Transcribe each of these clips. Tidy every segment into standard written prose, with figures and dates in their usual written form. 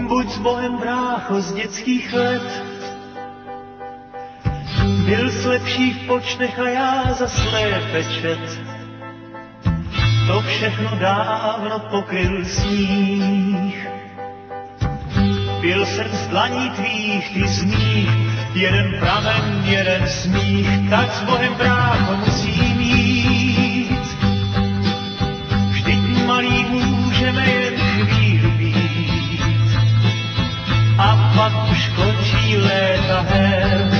Buď s Bohem, brácho, z dětských let. Byl jsi lepší v počtech a já za slépe čet. To všechno dávno pokryl sníh. Pil jsem z dlaní tvých, ty z mých, jeden pramen, jeden smích. Tak s Bohem, brácho, musím jít. Vždyť malý můžeme jen chvíli být. A pak už končí léta her.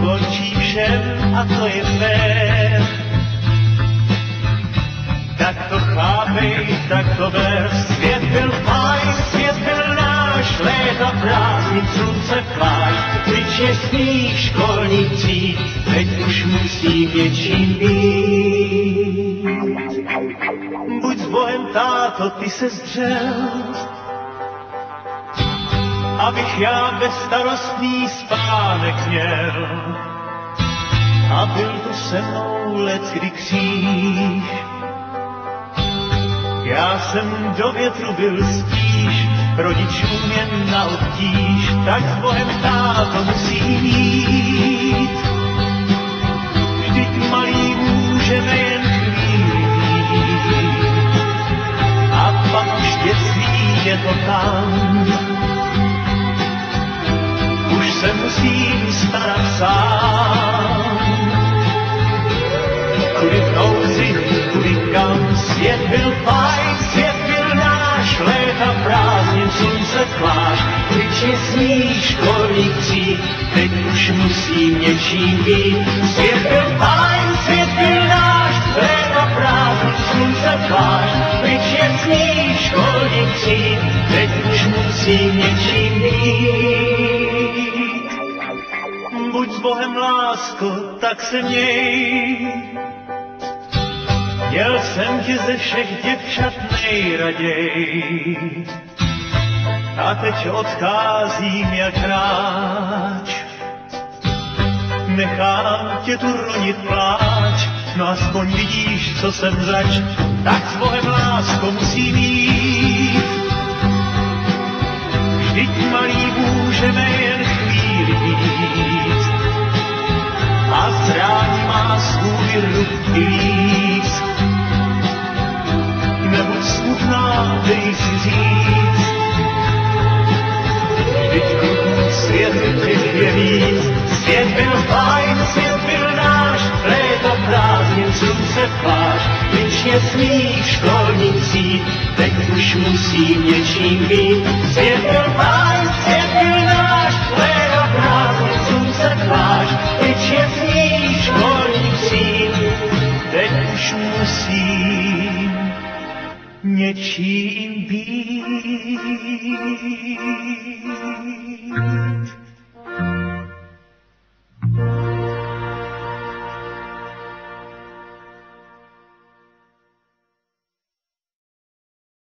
Končí všem a to je fér. Tak to chápej, tak to ber. Svět byl fajn, svět byl náš, léta prázdnin, slunce pláž. Teď je smích školních tříd, teď už musím něčím být. Buď s Bohem, táto, ty se zdřel, abych já bezstarostný spánek měl. A byl tu se mnou leckdy kříž. Já jsem do větru byl spíš, rodičům jen na obtíž. Tak s Bohem, táto, musím jít. Vždyť malý můžeme jen chvíli být. A pak už dětství je to tam. Už se musím starat sám. Kudy v nouzi, kudy kam. Svět byl fajn, svět byl náš, léta prázdnin, slunce pláž. Když je sníh školních tříd, teď už musím něčím být. Svět byl fajn, svět byl náš, léta prázdnin, slunce pláž. Když je sníh školních tříd, teď už musím něčím být. Buď s Bohem, lásko, tak se měj. Měl jsem tě ze všech děvčat nejraději. A teď odcházím jak hráč. Nechám tě tu ronit pláč, no aspoň vidíš, co jsem zač. Tak s Bohem, lásko, musím jít. Vždyť malý můžeme jen chvíli být. A zrání má svůj ruch i víc. Nebuď smutná, dej si říct. Vždyť kluků svět těch je víc. Svět byl fajn, svět byl náš, léta prázdnin, slunce pláž. Když je smích školních tříd, teď už musím něčím být. Svět byl fajn, svět byl náš, léta prázdnin, slunce pláž. Když je smích školních tříd, teď už musím něčím být.